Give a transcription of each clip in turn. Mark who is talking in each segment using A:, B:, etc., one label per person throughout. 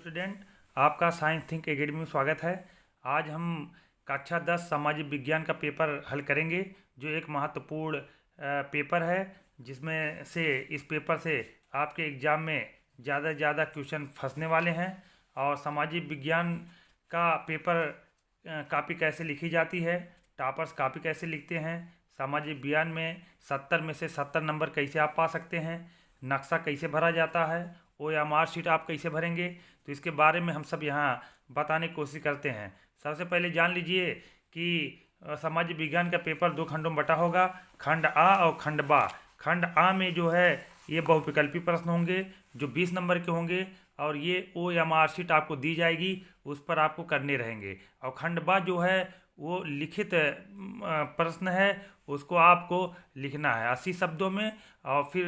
A: Student, आपका science think academy में स्वागत है। आज हम कक्षा 10 सामाजिक विज्ञान का पेपर हल करेंगे, जो एक महत्वपूर्ण पेपर है, जिसमें से इस पेपर से आपके एग्ज़ाम में ज़्यादा से ज़्यादा क्वेश्चन फंसने वाले हैं। और सामाजिक विज्ञान का पेपर कॉपी कैसे लिखी जाती है, टॉपर्स कॉपी कैसे लिखते हैं, सामाजिक विज्ञान में 70 में से 70 नंबर कैसे आप पा सकते हैं, नक्शा कैसे भरा जाता है, OMR शीट आप कैसे भरेंगे, तो इसके बारे में हम सब यहाँ बताने की कोशिश करते हैं। सबसे पहले जान लीजिए कि सामाजिक विज्ञान का पेपर 2 खंडों में बटा होगा, खंड आ और खंड बा। खंड आ में जो है ये बहुविकल्पी प्रश्न होंगे जो 20 नंबर के होंगे, और ये OMR शीट आपको दी जाएगी, उस पर आपको करने रहेंगे। और खंड बा जो है वो लिखित प्रश्न है, उसको आपको लिखना है 80 शब्दों में, और फिर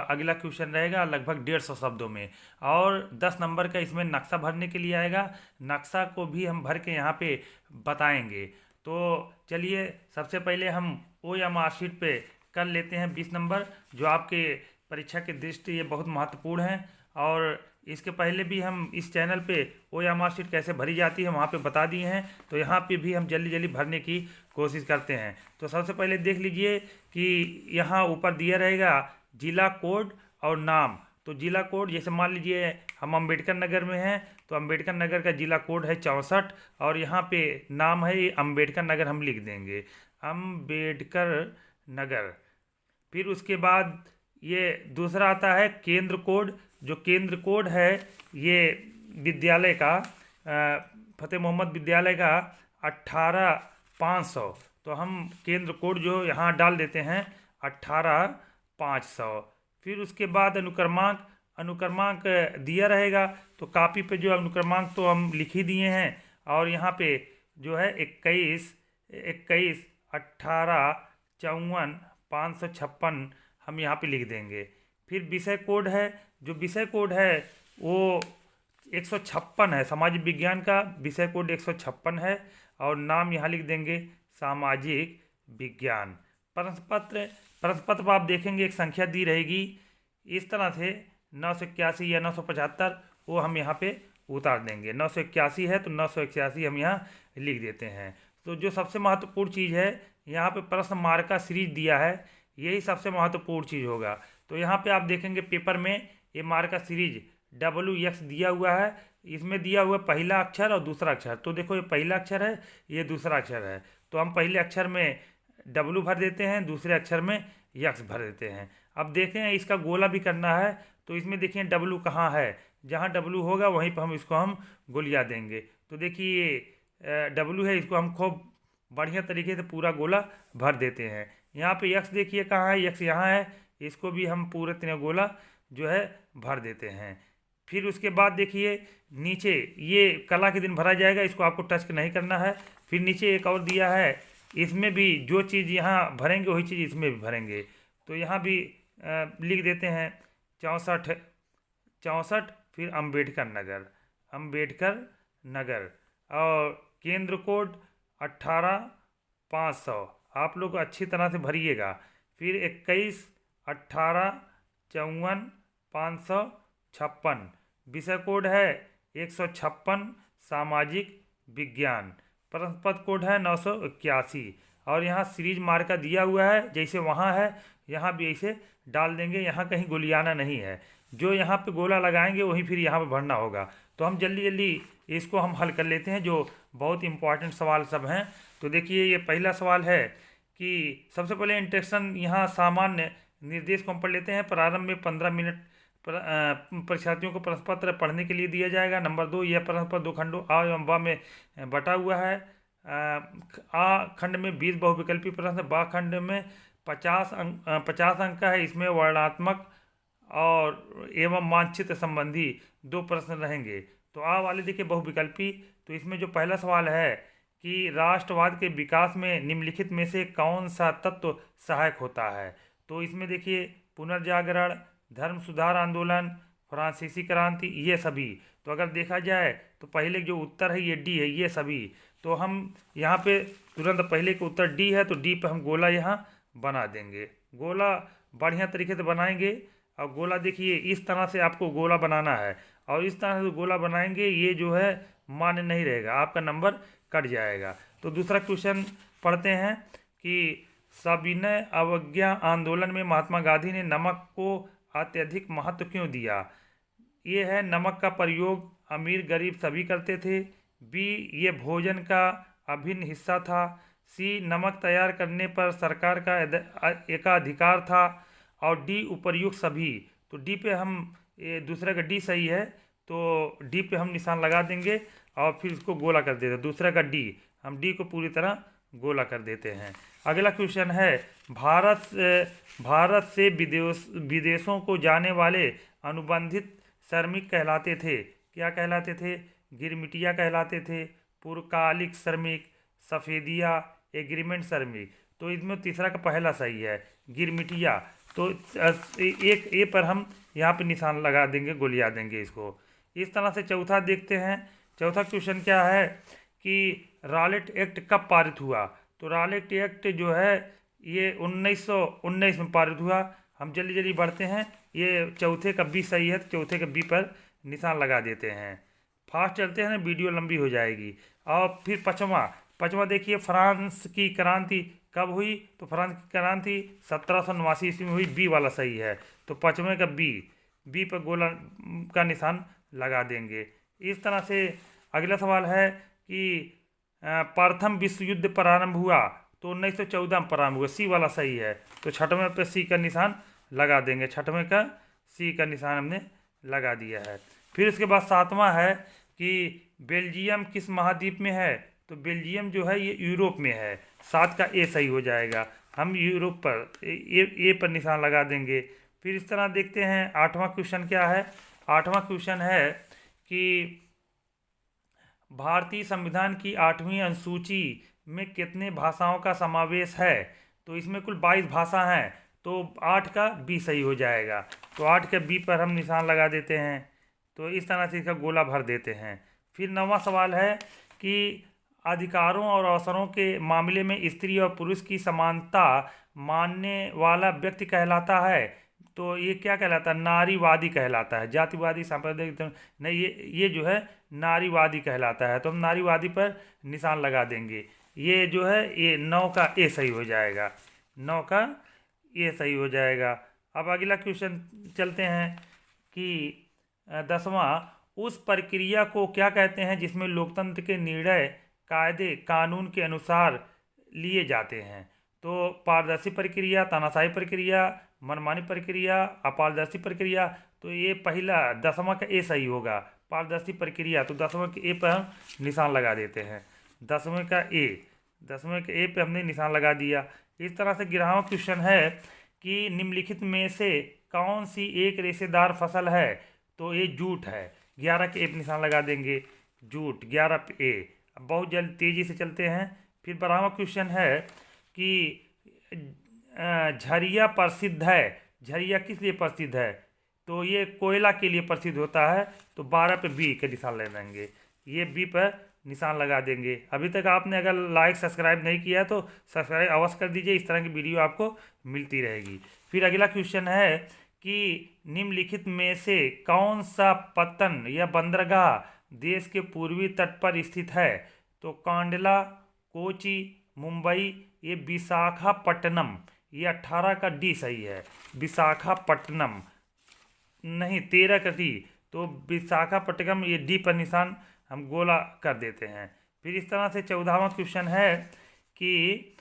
A: अगला क्वेश्चन रहेगा लगभग 150 शब्दों में। और 10 नंबर का इसमें नक्शा भरने के लिए आएगा, नक्शा को भी हम भर के यहाँ पे बताएंगे। तो चलिए सबसे पहले हम OMR शीट पे कर लेते हैं 20 नंबर, जो आपके परीक्षा की दृष्टि ये बहुत महत्वपूर्ण है। और इसके पहले भी हम इस चैनल पे OMR शीट कैसे भरी जाती है वहाँ पे बता दिए हैं, तो यहाँ पे भी हम जल्दी जल्दी भरने की कोशिश करते हैं। तो सबसे पहले देख लीजिए कि यहाँ ऊपर दिया रहेगा जिला कोड और नाम। तो जिला कोड, जैसे मान लीजिए हम अम्बेडकर नगर में हैं, तो अम्बेडकर नगर का जिला कोड है 64, और यहाँ पे नाम है अम्बेडकर नगर, हम लिख देंगे अम्बेडकर नगर। फिर उसके बाद ये दूसरा आता है केंद्र कोड। जो केंद्र कोड है ये विद्यालय का फतेह मोहम्मद विद्यालय का 18500, तो हम केंद्र कोड जो यहाँ डाल देते हैं 18500। फिर उसके बाद अनुक्रमांक दिया रहेगा, तो कॉपी पे जो अनुक्रमांक तो हम लिख ही दिए हैं, और यहाँ पे जो है 21 18 54 556 हम यहाँ पे लिख देंगे। फिर विषय कोड है, जो विषय कोड है वो 156 है, सामाजिक विज्ञान का विषय कोड 156 है, और नाम यहाँ लिख देंगे सामाजिक विज्ञान। प्रश्न पत्र पर आप देखेंगे एक संख्या दी रहेगी इस तरह से 981 या 975, वो हम यहाँ पे उतार देंगे। 981 है तो 981 हम यहाँ लिख देते हैं। तो जो सबसे महत्वपूर्ण चीज़ है, यहाँ पे प्रश्न मार्का सीरीज दिया है, यही सबसे महत्वपूर्ण चीज़ होगा। तो यहाँ पे आप देखेंगे पेपर में ये मार्का सीरीज WX दिया हुआ है, इसमें दिया हुआ पहला अक्षर और दूसरा अक्षर। तो देखो ये पहला अक्षर है, ये दूसरा अक्षर है, तो हम पहले अक्षर में W भर देते हैं, दूसरे अक्षर में X भर देते हैं। अब देखें इसका गोला भी करना है, तो इसमें देखिए W कहाँ है, जहाँ W होगा वहीं पर हम गोलियाँ देंगे। तो देखिए ये W है, इसको हम खूब बढ़िया तरीके से पूरा गोला भर देते हैं। यहाँ पे X देखिए कहाँ है, X यहाँ है, इसको भी हम पूरे तरह गोला जो है भर देते हैं। फिर उसके बाद देखिए नीचे ये कला के दिन भरा जाएगा, इसको आपको टच नहीं करना है। फिर नीचे एक और दिया है, इसमें भी जो चीज़ यहाँ भरेंगे वही चीज़ इसमें भी भरेंगे। तो यहाँ भी लिख देते हैं 64, फिर अम्बेडकर नगर, और केंद्र कोड 18500 आप लोग अच्छी तरह से भरिएगा। फिर 21 18 54 556 विषय कोड है 156 सामाजिक विज्ञान। प्रश्न पत्र कोड है 981, और यहाँ सीरीज मार्का दिया हुआ है, जैसे वहाँ है यहाँ भी ऐसे डाल देंगे, यहाँ कहीं गोलियाना नहीं है। जो यहाँ पे गोला लगाएंगे वहीं फिर यहाँ पे भरना होगा। तो हम जल्दी जल्दी इसको हम हल कर लेते हैं, जो बहुत इंपॉर्टेंट सवाल सब हैं। तो देखिए ये पहला सवाल है कि सबसे पहले इंट्रोडक्शन, यहाँ सामान्य निर्देश को हम पढ़ लेते हैं। प्रारंभ में 15 मिनट परीक्षार्थियों को प्रश्न पत्र पढ़ने के लिए दिया जाएगा। नंबर 2, यह प्रश्न पत्र 2 खंडों आ एवं बा में बटा हुआ है। आ खंड में 20 बहुविकल्पी प्रश्न, बा खंड में 50 अंक का है, इसमें वर्णनात्मक और एवं मानचित्र संबंधी 2 प्रश्न रहेंगे। तो आ वाले देखिए बहुविकल्पी, तो इसमें जो पहला सवाल है कि राष्ट्रवाद के विकास में निम्नलिखित में से कौन सा तत्व सहायक होता है। तो इसमें देखिए पुनर्जागरण, धर्म सुधार आंदोलन, फ्रांसीसी क्रांति, ये सभी। तो अगर देखा जाए तो पहले जो उत्तर है ये डी है, ये सभी। तो हम यहाँ पे तुरंत पहले का उत्तर डी है, तो डी पे हम गोला यहाँ बना देंगे। गोला बढ़िया तरीके से बनाएंगे, और गोला देखिए इस तरह से आपको गोला बनाना है, और इस तरह से गोला बनाएंगे ये जो है मान्य नहीं रहेगा, आपका नंबर कट जाएगा। तो दूसरा क्वेश्चन पढ़ते हैं कि सविनय अवज्ञा आंदोलन में महात्मा गांधी ने नमक को अत्यधिक महत्व क्यों दिया? ये है, नमक का प्रयोग अमीर गरीब सभी करते थे। बी, ये भोजन का अभिन्न हिस्सा था। सी, नमक तैयार करने पर सरकार का एकाधिकार था। और डी, उपर्युक्त सभी। तो डी पे हम, ये दूसरे का डी सही है, तो डी पे हम निशान लगा देंगे और फिर इसको गोला कर देते हैं। दूसरा का डी, हम डी को पूरी तरह गोला कर देते हैं। अगला क्वेश्चन है, भारत से विदेशों को जाने वाले अनुबंधित श्रमिक कहलाते थे, क्या कहलाते थे? गिरमिटिया कहलाते थे, पूर्वकालिक श्रमिक, सफ़ेदिया, एग्रीमेंट श्रमिक। तो इसमें तीसरा का पहला सही है, गिरमिटिया। तो एक ए पर हम यहाँ पे निशान लगा देंगे, गोलियाँ देंगे इसको। इस तरह से चौथा देखते हैं। चौथा क्वेश्चन क्या है कि रॉलेट एक्ट कब पारित हुआ? तो रॉलेट एक्ट जो है ये 1919 में पारित हुआ। हम जल्दी जल्दी बढ़ते हैं, ये चौथे का बी सही है, तो चौथे का बी पर निशान लगा देते हैं। फास्ट चलते हैं ना, वीडियो लंबी हो जाएगी। और फिर पाँचवा देखिए, फ्रांस की क्रांति कब हुई? तो फ्रांस की क्रांति 1789 ईस्वी में हुई, बी वाला सही है। तो पाँचवें का बी पर गोला का निशान लगा देंगे। इस तरह से अगला सवाल है कि प्रथम विश्व युद्ध प्रारंभ हुआ? तो 1914 में प्रारंभ हुआ, सी वाला सही है। तो छठवें पे सी का निशान लगा देंगे, छठवें का सी का निशान हमने लगा दिया है। फिर उसके बाद सातवां है कि बेल्जियम किस महाद्वीप में है? तो बेल्जियम जो है ये यूरोप में है, 7 का ए सही हो जाएगा। हम यूरोप पर ए पर निशान लगा देंगे। फिर इस तरह देखते हैं, आठवां क्वेश्चन क्या है? आठवां क्वेश्चन है कि भारतीय संविधान की 8वीं अनुसूची में कितने भाषाओं का समावेश है? तो इसमें कुल 22 भाषा हैं, तो 8 का बी सही हो जाएगा। तो 8 के बी पर हम निशान लगा देते हैं। तो इस तरह से इसका गोला भर देते हैं। फिर 9वां सवाल है कि अधिकारों और अवसरों के मामले में स्त्री और पुरुष की समानता मानने वाला व्यक्ति कहलाता है? तो ये क्या कहलाता है? नारीवादी कहलाता है। जातिवादी सांप्रदायिक नहीं, ये जो है नारीवादी कहलाता है। तो हम नारीवादी पर निशान लगा देंगे। ये जो है ये 9 का ए सही हो जाएगा, 9 का ए सही हो जाएगा। अब अगला क्वेश्चन चलते हैं कि 10वां, उस प्रक्रिया को क्या कहते हैं जिसमें लोकतंत्र के निर्णय कायदे कानून के अनुसार लिए जाते हैं? तो पारदर्शी प्रक्रिया, तानाशाही प्रक्रिया, मनमानी प्रक्रिया, अपारदर्शी प्रक्रिया। तो ये पहला 10वां का ए सही होगा, पारदर्शी प्रक्रिया। तो 10वें के ए पर हम निशान लगा देते हैं, 10वें का ए पे हमने निशान लगा दिया। इस तरह से 11वां क्वेश्चन है कि निम्नलिखित में से कौन सी एक रेशेदार फसल है? तो ये जूट है, 11 के ए पे निशान लगा देंगे, जूट 11 पे ए। अब बहुत जल्द तेज़ी से चलते हैं। फिर 12वां क्वेश्चन है कि झरिया प्रसिद्ध है, झरिया किस लिए प्रसिद्ध है? तो ये कोयला के लिए प्रसिद्ध होता है। तो 12 पे बी के निशान ले देंगे, ये बी पर निशान लगा देंगे। अभी तक आपने अगर लाइक सब्सक्राइब नहीं किया है तो सब्सक्राइब अवश्य कर दीजिए, इस तरह की वीडियो आपको मिलती रहेगी। फिर अगला क्वेश्चन है कि निम्नलिखित में से कौन सा पत्तन या बंदरगाह देश के पूर्वी तट पर स्थित है? तो कांडला, कोची, मुंबई, ये विशाखापट्टनम। ये 18 का डी सही है, विशाखापट्टनम नहीं, 13 का डी। तो विशाखापट्टनम, ये डी पर निशान हम गोला कर देते हैं। फिर इस तरह से 14वां क्वेश्चन है कि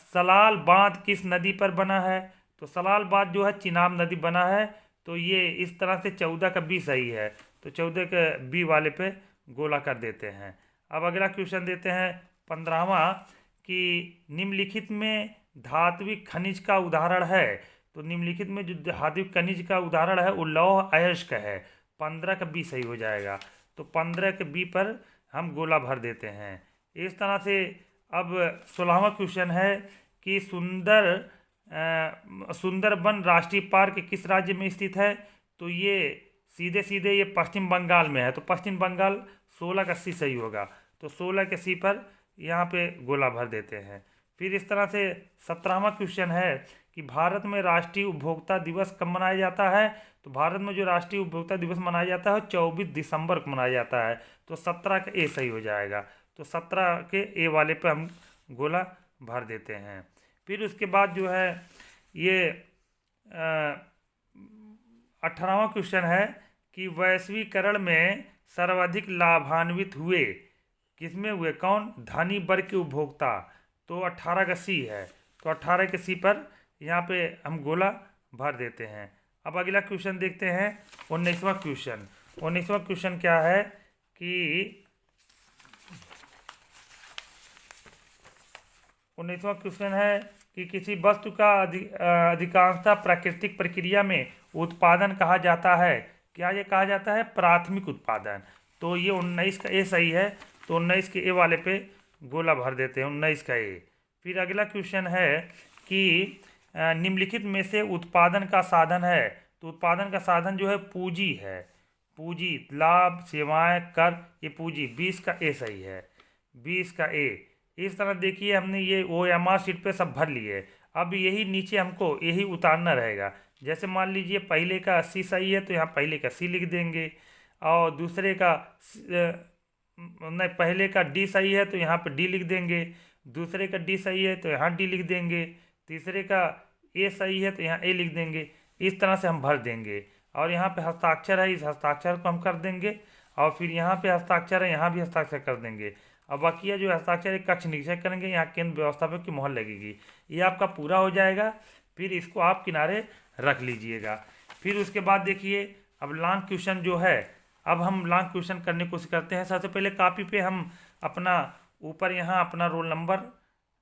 A: सलाल बांध किस नदी पर बना है? तो सलाल बांध जो है चिनाब नदी बना है। तो ये इस तरह से 14 का बी सही है। तो 14 के बी वाले पे गोला कर देते हैं। अब अगला क्वेश्चन देते हैं 15वां कि निम्नलिखित में धात्विक खनिज का उदाहरण है? तो निम्नलिखित में जो धात्विक खनिज का उदाहरण है वो लौह अयस्क है, 15 का बी सही हो जाएगा। तो 15 के बी पर हम गोला भर देते हैं। इस तरह से अब 16वां क्वेश्चन है कि सुंदरबन राष्ट्रीय पार्क किस राज्य में स्थित है? तो ये सीधे सीधे ये पश्चिम बंगाल में है। तो पश्चिम बंगाल, 16 का सी सही होगा। तो 16 के सी पर यहाँ पे गोला भर देते हैं। फिर इस तरह से 17वां क्वेश्चन है कि भारत में राष्ट्रीय उपभोक्ता दिवस कब मनाया जाता है। तो भारत में जो राष्ट्रीय उपभोक्ता दिवस मनाया जाता है 24 दिसंबर को मनाया जाता है। तो 17 का ए सही हो जाएगा। तो 17 के ए वाले पे हम गोला भर देते हैं। फिर उसके बाद जो है ये 18वां क्वेश्चन है कि वैश्वीकरण में सर्वाधिक लाभान्वित हुए किसमें हुए, कौन, धनी वर्ग के उपभोक्ता। तो 18 का सी है। तो 18 के सी पर यहाँ पे हम गोला भर देते हैं। अब अगला क्वेश्चन देखते हैं 19वां क्वेश्चन। 19वां क्वेश्चन क्या है कि 19वां क्वेश्चन है कि किसी वस्तु का अधिकांशतः प्राकृतिक प्रक्रिया में उत्पादन कहा जाता है। क्या ये कहा जाता है, प्राथमिक उत्पादन। तो ये 19 का ए सही है। तो 19 के ए वाले पे गोला भर देते हैं, 19 का ए। फिर अगला क्वेश्चन है कि निम्नलिखित में से उत्पादन का साधन है। तो उत्पादन का साधन जो है पूंजी है। पूंजी, लाभ, सेवाएं, कर, ये पूंजी। 20 का ए सही है, 20 का ए। इस तरह देखिए हमने ये OMR शीट पे सब भर लिए। अब यही नीचे हमको यही उतारना रहेगा। जैसे मान लीजिए पहले का 80 सही है तो यहाँ पहले का सी लिख देंगे, और दूसरे का नहीं, पहले का डी सही है तो यहाँ पे डी लिख देंगे, दूसरे का डी सही है तो यहाँ डी लिख देंगे, तीसरे का ए सही है तो यहाँ ए लिख देंगे। इस तरह से हम भर देंगे। और यहाँ पे हस्ताक्षर है, इस हस्ताक्षर को हम कर देंगे, और फिर यहाँ पे हस्ताक्षर है, यहाँ भी हस्ताक्षर कर देंगे। अब बाकी जो हस्ताक्षर एक कक्ष निरीक्षक करेंगे, यहाँ केंद्र व्यवस्थापक की मोहर लगेगी। ये आपका पूरा हो जाएगा। फिर इसको आप किनारे रख लीजिएगा। फिर उसके बाद देखिए अब लॉन्ग क्वेश्चन जो है, अब हम लॉन्ग क्वेश्चन करने की कोशिश करते हैं। सबसे पहले कॉपी पे हम अपना ऊपर यहाँ अपना रोल नंबर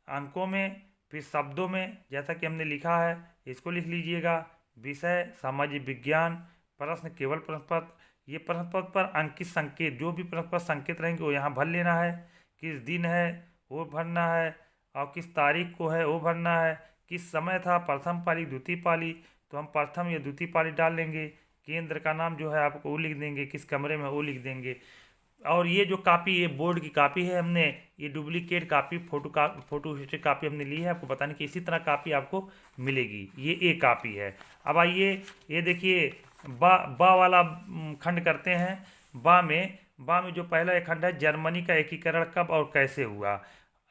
A: अंकों में, फिर शब्दों में जैसा कि हमने लिखा है इसको लिख लीजिएगा। विषय सामाजिक विज्ञान, प्रश्न केवल प्रश्न पत्र। ये प्रश्न पत्र पर अंकित संकेत, जो भी प्रश्न पत्र संकेत रहेंगे वो यहाँ भर लेना है। किस दिन है वो भरना है, और किस तारीख को है वो भरना है। किस समय था, प्रथम पाली द्वितीय पाली, तो हम प्रथम या द्वितीय पाली डाल लेंगे। केंद्र का नाम जो है आपको वो लिख देंगे, किस कमरे में वो लिख देंगे। और ये जो कापी, ये बोर्ड की कापी है, हमने ये duplicate copy photo state copy हमने ली है। आपको बताने की इसी तरह कापी आपको मिलेगी। ये एक कापी है। अब आइए ये देखिए बा वाला खंड करते हैं। बा में जो पहला एक खंड है, जर्मनी का एकीकरण कब और कैसे हुआ,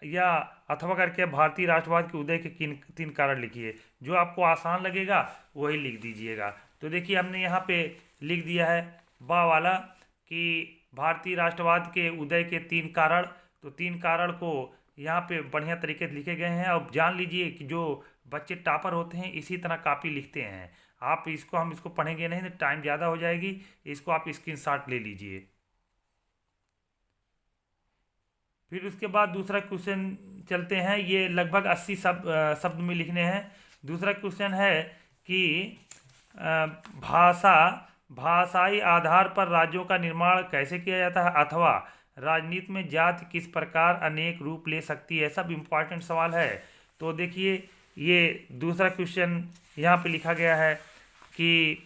A: या अथवा करके भारतीय राष्ट्रवाद के उदय के तीन कारण लिखिए। जो आपको आसान लगेगा वही लिख दीजिएगा। तो देखिए हमने यहाँ पे लिख दिया है बा वाला कि भारतीय राष्ट्रवाद के उदय के 3 कारण। तो 3 कारण को यहाँ पे बढ़िया तरीके से लिखे गए हैं। अब जान लीजिए कि जो बच्चे टॉपर होते हैं इसी तरह कापी लिखते हैं। आप इसको, हम इसको पढ़ेंगे नहीं तो टाइम ज़्यादा हो जाएगी। इसको आप स्क्रीनशॉट ले लीजिए। फिर उसके बाद दूसरा क्वेश्चन चलते हैं। ये लगभग 80 शब्द में लिखने हैं। दूसरा क्वेश्चन है कि भाषाई आधार पर राज्यों का निर्माण कैसे किया जाता है, अथवा राजनीति में जाति किस प्रकार अनेक रूप ले सकती है। सब इम्पॉर्टेंट सवाल है। तो देखिए ये दूसरा क्वेश्चन यहाँ पे लिखा गया है कि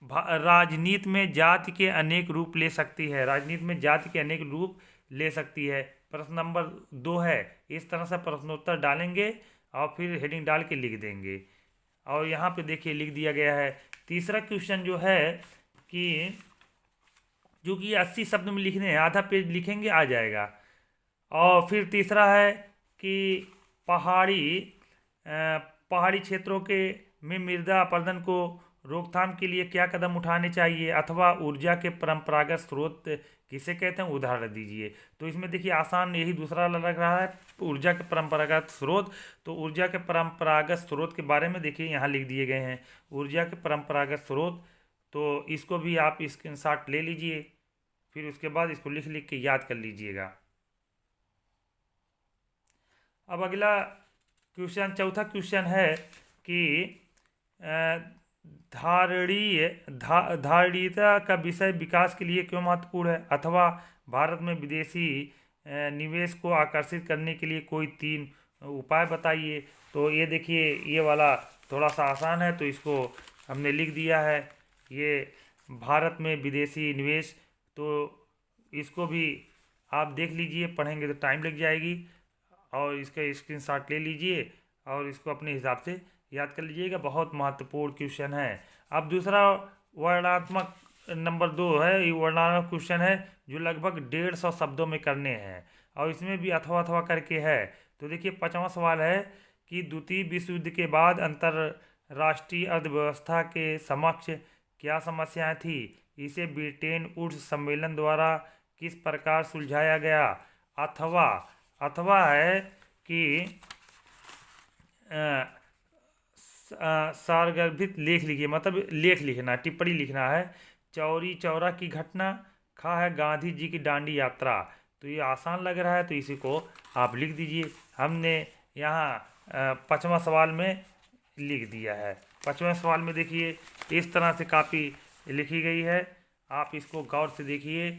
A: राजनीति में जाति के अनेक रूप ले सकती है। राजनीति में जाति के अनेक रूप ले सकती है। प्रश्न नंबर 2 है। इस तरह से प्रश्नोत्तर डालेंगे और फिर हेडिंग डाल के लिख देंगे। और यहाँ पे देखिए लिख दिया गया है। तीसरा क्वेश्चन जो है कि जो कि 80 शब्द में लिखने हैं, आधा पेज लिखेंगे आ जाएगा। और फिर तीसरा है कि पहाड़ी क्षेत्रों के में मृदा अपरदन को रोकथाम के लिए क्या कदम उठाने चाहिए, अथवा ऊर्जा के परंपरागत स्रोत किसे कहते हैं, उदाहरण दीजिए। तो इसमें देखिए आसान यही दूसरा लग रहा है, ऊर्जा के परंपरागत स्रोत। तो ऊर्जा के परंपरागत स्रोत के बारे में देखिए यहाँ लिख दिए गए हैं, ऊर्जा के परंपरागत स्रोत। तो इसको भी आप स्क्रीनशॉट ले लीजिए। फिर उसके बाद इसको लिख लिख के याद कर लीजिएगा। अब अगला क्वेश्चन, चौथा क्वेश्चन है कि धारणीयता का विषय विकास के लिए क्यों महत्वपूर्ण है, अथवा भारत में विदेशी निवेश को आकर्षित करने के लिए कोई 3 उपाय बताइए। तो ये देखिए ये वाला थोड़ा सा आसान है, तो इसको हमने लिख दिया है। ये भारत में विदेशी निवेश, तो इसको भी आप देख लीजिए, पढ़ेंगे तो टाइम लग जाएगी। और इसका स्क्रीनशॉट ले लीजिए और इसको अपने हिसाब से याद कर लीजिएगा। बहुत महत्वपूर्ण क्वेश्चन है। अब दूसरा वर्णात्मक नंबर 2 है, ये वर्णात्मक क्वेश्चन है जो लगभग 150 शब्दों में करने हैं और इसमें भी अथवा अथवा करके है। तो देखिए 5वां सवाल है कि द्वितीय विश्व युद्ध के बाद अंतर्राष्ट्रीय अर्थव्यवस्था के समक्ष क्या समस्याएं थी, इसे ब्रिटेन वुड्स सम्मेलन द्वारा किस प्रकार सुलझाया गया। अथवा अथवा है कि सारगर्भित लेख लिखिए, मतलब लेख लिखना, टिप्पणी लिखना है। चौरी चौरा की घटना, खा है गांधी जी की दांडी यात्रा। तो ये आसान लग रहा है तो इसी को आप लिख दीजिए। हमने यहाँ 5वां सवाल में लिख दिया है। 5वें सवाल में देखिए इस तरह से काफ़ी लिखी गई है, आप इसको गौर से देखिए।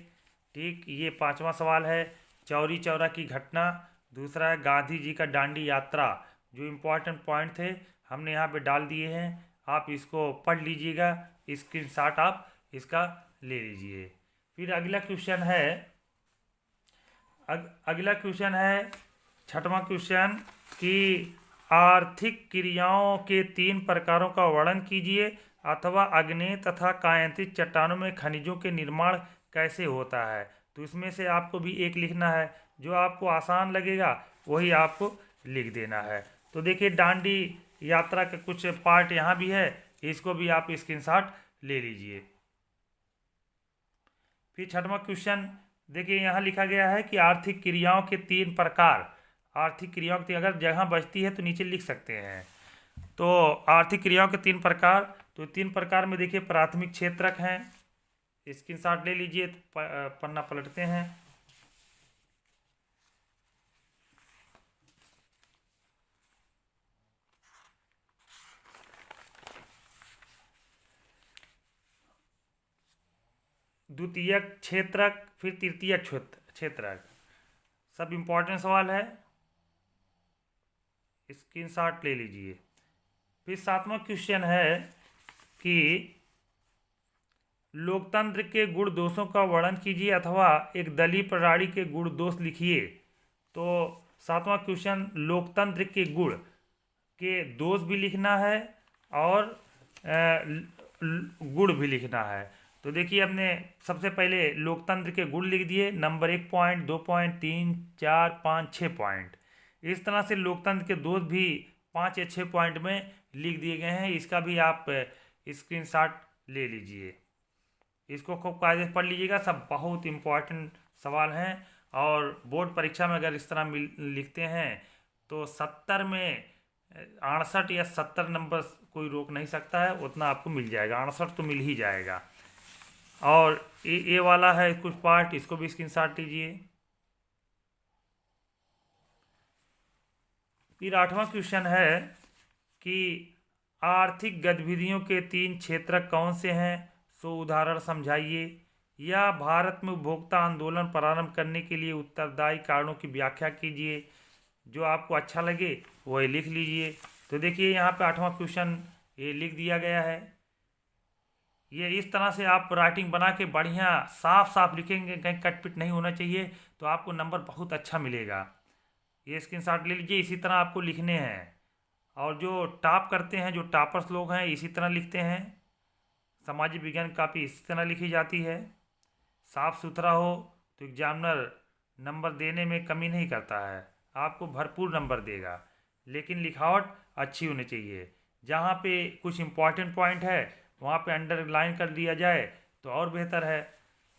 A: ठीक, ये 5वां सवाल है, चौरी चौरा की घटना। दूसरा है गांधी जी का दांडी यात्रा। जो इम्पोर्टेंट पॉइंट थे हमने यहाँ पे डाल दिए हैं, आप इसको पढ़ लीजिएगा, स्क्रीनशॉट आप इसका ले लीजिए। फिर अगला क्वेश्चन है, अगला क्वेश्चन है 6वां क्वेश्चन कि आर्थिक क्रियाओं के 3 प्रकारों का वर्णन कीजिए अथवा आग्नेय तथा कायांतित चट्टानों में खनिजों के निर्माण कैसे होता है। तो इसमें से आपको भी एक लिखना है, जो आपको आसान लगेगा वही आपको लिख देना है। तो देखिए दांडी यात्रा का कुछ पार्ट यहाँ भी है, इसको भी आप स्क्रीनशॉट ले लीजिए। फिर 6वां क्वेश्चन देखिए यहाँ लिखा गया है कि आर्थिक क्रियाओं के 3 प्रकार। आर्थिक क्रियाओं की अगर जगह बचती है तो नीचे लिख सकते हैं। तो आर्थिक क्रियाओं के 3 प्रकार, तो 3 प्रकार में देखिए प्राथमिक क्षेत्रक हैं, स्क्रीनशॉट ले लीजिए, पन्ना पलटते हैं। द्वितीयक क्षेत्रक, फिर तृतीयक क्षेत्रक, सब इम्पोर्टेंट सवाल है, स्क्रीनशॉट ले लीजिए। फिर 7वां क्वेश्चन है कि लोकतंत्र के गुण दोषों का वर्णन कीजिए अथवा एक दलीय प्रणाली के गुण दोष लिखिए। तो 7वां क्वेश्चन लोकतंत्र के गुण के दोष भी लिखना है और गुण भी लिखना है। तो देखिए हमने सबसे पहले लोकतंत्र के गुण लिख दिए, नंबर 1 पॉइंट, 2 पॉइंट, 3, 4, 5, 6 पॉइंट। इस तरह से लोकतंत्र के दोष भी 5 या 6 पॉइंट में लिख दिए गए हैं, इसका भी आप स्क्रीनशॉट ले लीजिए, इसको खूब कायदे से पढ़ लीजिएगा। सब बहुत इम्पोर्टेंट सवाल हैं और बोर्ड परीक्षा में अगर इस तरह लिखते हैं तो 70 में 68 या 70 नंबर कोई रोक नहीं सकता है, उतना आपको मिल जाएगा, 68 तो मिल ही जाएगा। और ये वाला है कुछ पार्ट, इसको भी स्क्रीनशॉट लीजिए। फिर 8वां क्वेश्चन है कि आर्थिक गतिविधियों के 3 क्षेत्र कौन से हैं, सो उदाहरण समझाइए। या भारत में उपभोक्ता आंदोलन प्रारंभ करने के लिए उत्तरदायी कारणों की व्याख्या कीजिए। जो आपको अच्छा लगे वही लिख लीजिए। तो देखिए यहाँ पे 8वां क्वेश्चन ये लिख दिया गया है। ये इस तरह से आप राइटिंग बना के बढ़िया साफ साफ लिखेंगे, कहीं कट पिट नहीं होना चाहिए, तो आपको नंबर बहुत अच्छा मिलेगा। ये स्क्रीनशॉट ले लीजिए, इसी तरह आपको लिखने हैं। और जो टॉप करते हैं, जो टॉपर्स लोग हैं, इसी तरह लिखते हैं। सामाजिक विज्ञान काफ़ी इसी तरह लिखी जाती है। साफ सुथरा हो तो एग्जामिनर नंबर देने में कमी नहीं करता है, आपको भरपूर नंबर देगा, लेकिन लिखावट अच्छी होनी चाहिए। जहाँ पे कुछ इम्पॉर्टेंट पॉइंट है वहाँ पे अंडरलाइन कर दिया जाए तो और बेहतर है।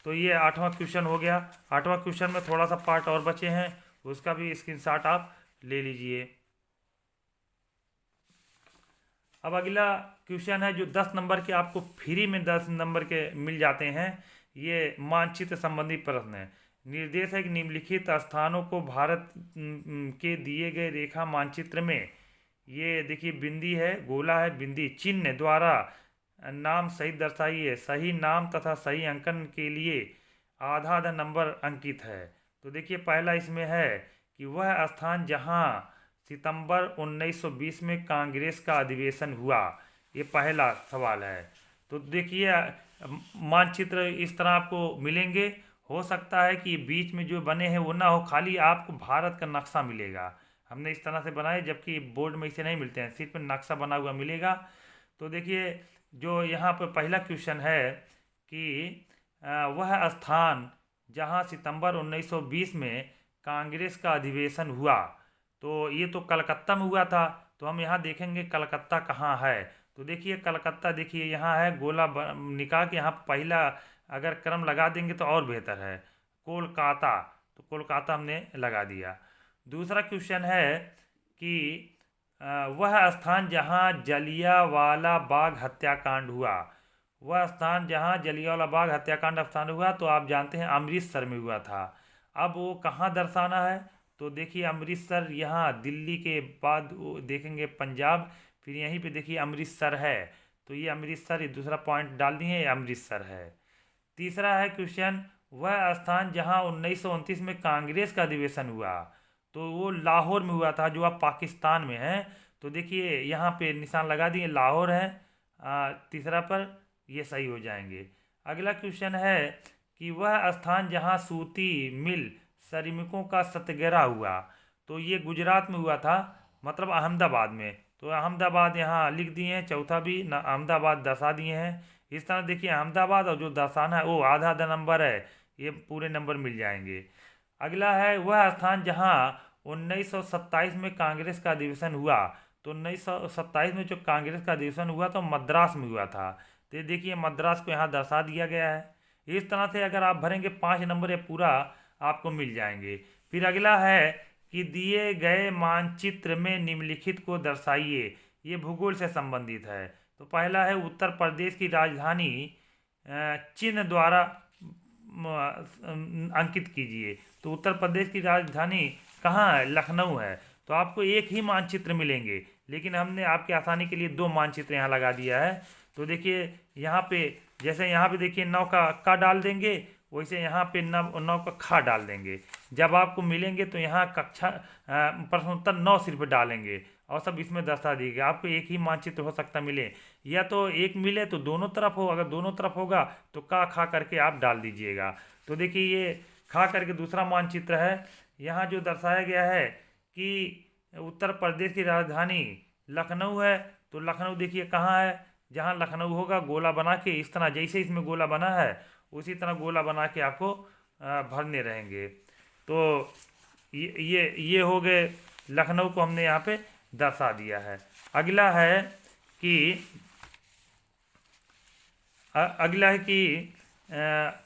A: तो ये 8वां क्वेश्चन हो गया। 8वां क्वेश्चन में थोड़ा सा पार्ट और बचे हैं, उसका भी स्क्रीनशॉट आप ले लीजिए। अब अगला क्वेश्चन है जो 10 नंबर के आपको फ्री में 10 नंबर के मिल जाते हैं। ये मानचित्र संबंधी प्रश्न है। निर्देश है कि निम्नलिखित स्थानों को भारत के दिए गए रेखा मानचित्र में, ये देखिए बिंदी है, गोला है, बिंदी चिन्ह द्वारा नाम सही दर्शाइए। सही नाम तथा सही अंकन के लिए आधा आधा नंबर अंकित है। तो देखिए पहला इसमें है कि वह स्थान जहां सितंबर 1920 में कांग्रेस का अधिवेशन हुआ, ये पहला सवाल है। तो देखिए मानचित्र इस तरह आपको मिलेंगे, हो सकता है कि बीच में जो बने हैं वो ना हो, खाली आपको भारत का नक्शा मिलेगा। हमने इस तरह से बनाए, जबकि बोर्ड में इसे नहीं मिलते हैं, सिर्फ नक्शा बना हुआ मिलेगा। तो देखिए जो यहाँ पर पहला क्वेश्चन है कि वह स्थान जहाँ सितंबर 1920 में कांग्रेस का अधिवेशन हुआ, तो ये तो कलकत्ता में हुआ था, तो हम यहाँ देखेंगे कलकत्ता कहाँ है। तो देखिए कलकत्ता, देखिए यहाँ है, गोला निकाल के यहाँ पहला अगर क्रम लगा देंगे तो और बेहतर है, कोलकाता। तो कोलकाता हमने लगा दिया। दूसरा क्वेश्चन है कि वह स्थान जहाँ जलियांवाला बाग हत्याकांड हुआ, वह स्थान जहाँ जलियांवाला बाग हत्याकांड स्थान हुआ, तो आप जानते हैं अमृतसर में हुआ था। अब वो कहाँ दर्शाना है, तो देखिए अमृतसर यहाँ दिल्ली के बाद वो देखेंगे पंजाब, फिर यहीं पे देखिए अमृतसर है, तो ये अमृतसर, ये दूसरा पॉइंट डाल दिए, ये अमृतसर है। तीसरा है क्वेश्चन, वह स्थान जहाँ 1929 में कांग्रेस का अधिवेशन हुआ, तो वो लाहौर में हुआ था, जो अब पाकिस्तान में है। तो देखिए यहाँ पे निशान लगा दिए, लाहौर है तीसरा पर, ये सही हो जाएंगे। अगला क्वेश्चन है कि वह स्थान जहाँ सूती मिल श्रमिकों का सत्याग्रह हुआ, तो ये गुजरात में हुआ था, मतलब अहमदाबाद में। तो अहमदाबाद यहाँ लिख दिए हैं, चौथा भी ना अहमदाबाद दर्शा दिए हैं। इस तरह देखिए अहमदाबाद, और जो दर्शाना है वो आधा आधा नंबर है, ये पूरे नंबर मिल जाएंगे। अगला है वह स्थान जहाँ 1927 में कांग्रेस का अधिवेशन हुआ, तो 1927 में जो कांग्रेस का अधिवेशन हुआ तो मद्रास में हुआ था, तो ये देखिए मद्रास को यहाँ दर्शा दिया गया है। इस तरह से अगर आप भरेंगे 5 नंबर ये पूरा आपको मिल जाएंगे। फिर अगला है कि दिए गए मानचित्र में निम्नलिखित को दर्शाइए, ये भूगोल से संबंधित है। तो पहला है उत्तर प्रदेश की राजधानी चिन्ह द्वारा अंकित कीजिए। तो उत्तर प्रदेश की राजधानी कहाँ है, लखनऊ है। तो आपको एक ही मानचित्र मिलेंगे, लेकिन हमने आपके आसानी के लिए 2 मानचित्र यहाँ लगा दिया है। तो देखिए यहाँ पे, जैसे यहाँ पे देखिए 9 का डाल देंगे, वैसे यहाँ पे 9 का खा डाल देंगे। जब आपको मिलेंगे तो यहाँ कक्षा प्रश्नोत्तर 9 सिर्फ डालेंगे और सब इसमें दर्शा दिएगा। आपको एक ही मानचित्र हो सकता मिले, या तो एक मिले तो दोनों तरफ हो, अगर दोनों तरफ होगा तो का खा करके आप डाल दीजिएगा। तो देखिए ये खा करके दूसरा मानचित्र है। यहाँ जो दर्शाया गया है कि उत्तर प्रदेश की राजधानी लखनऊ है, तो लखनऊ देखिए कहाँ है, जहाँ लखनऊ होगा गोला बना के, इस तरह जैसे इसमें गोला बना है उसी तरह गोला बना के आपको भरने रहेंगे। तो ये हो गए, लखनऊ को हमने यहाँ पे दर्शा दिया है। अगला है कि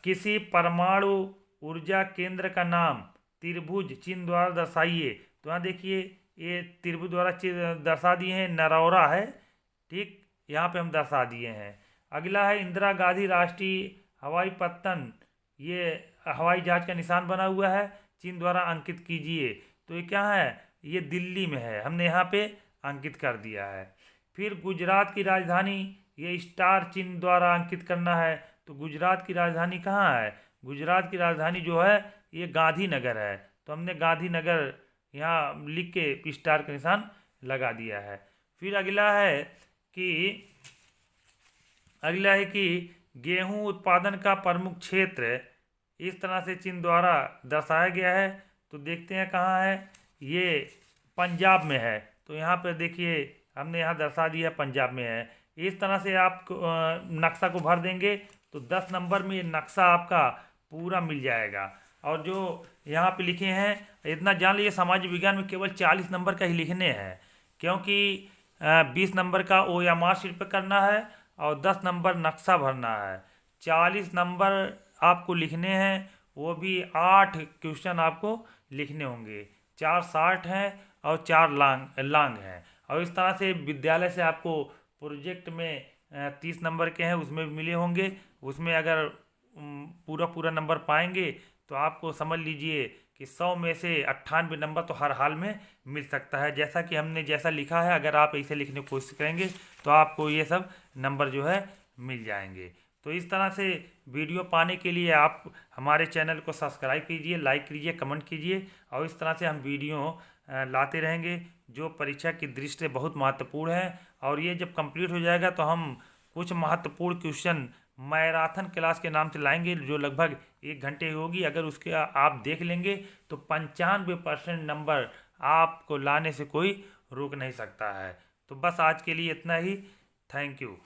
A: किसी परमाणु ऊर्जा केंद्र का नाम त्रिभुज चिन्ह द्वारा दर्शाइए। तो यहाँ देखिए ये त्रिभुज द्वारा दर्शा दिए हैं, नरौरा है, ठीक, यहाँ पे हम दर्शा दिए हैं। अगला है इंदिरा गांधी राष्ट्रीय हवाई पत्तन, ये हवाई जहाज का निशान बना हुआ है, चिन्ह द्वारा अंकित कीजिए। तो ये क्या है, ये दिल्ली में है, हमने यहाँ पे अंकित कर दिया है। फिर गुजरात की राजधानी, ये स्टार चिन्ह द्वारा अंकित करना है। तो गुजरात की राजधानी कहाँ है, गुजरात की राजधानी जो है ये गांधीनगर है, तो हमने गांधीनगर यहाँ लिख के स्टार का निशान लगा दिया है। फिर अगला है कि गेहूं उत्पादन का प्रमुख क्षेत्र इस तरह से चिन्ह द्वारा दर्शाया गया है। तो देखते हैं कहाँ है, ये पंजाब में है, तो यहाँ पर देखिए हमने यहाँ दर्शा दिया पंजाब में है। इस तरह से आप नक्शा को भर देंगे तो 10 नंबर में नक्शा आपका पूरा मिल जाएगा। और जो यहाँ पे लिखे हैं, इतना जान लीजिए समाज विज्ञान में केवल 40 नंबर का ही लिखने हैं, क्योंकि 20 नंबर का OMR शीट पर करना है और 10 नंबर नक्शा भरना है। 40 नंबर आपको लिखने हैं, वो भी 8 क्वेश्चन आपको लिखने होंगे, 4 शॉर्ट हैं और 4 लॉन्ग हैं। और इस तरह से विद्यालय से आपको प्रोजेक्ट में 30 नंबर के हैं, उसमें भी मिले होंगे। उसमें अगर पूरा नंबर पाएंगे तो आपको समझ लीजिए कि 100 में से 98 नंबर तो हर हाल में मिल सकता है। जैसा कि हमने जैसा लिखा है, अगर आप ऐसे लिखने की कोशिश करेंगे तो आपको ये सब नंबर जो है मिल जाएंगे। तो इस तरह से वीडियो पाने के लिए आप हमारे चैनल को सब्सक्राइब कीजिए, लाइक कीजिए, कमेंट कीजिए, और इस तरह से हम वीडियो लाते रहेंगे जो परीक्षा की दृष्टि से बहुत महत्वपूर्ण है। और ये जब कंप्लीट हो जाएगा तो हम कुछ महत्वपूर्ण क्वेश्चन मैराथन क्लास के नाम से लाएंगे, जो लगभग 1 घंटे होगी। अगर उसके आप देख लेंगे तो 95% नंबर आपको लाने से कोई रोक नहीं सकता है। तो बस आज के लिए इतना ही। Thank you.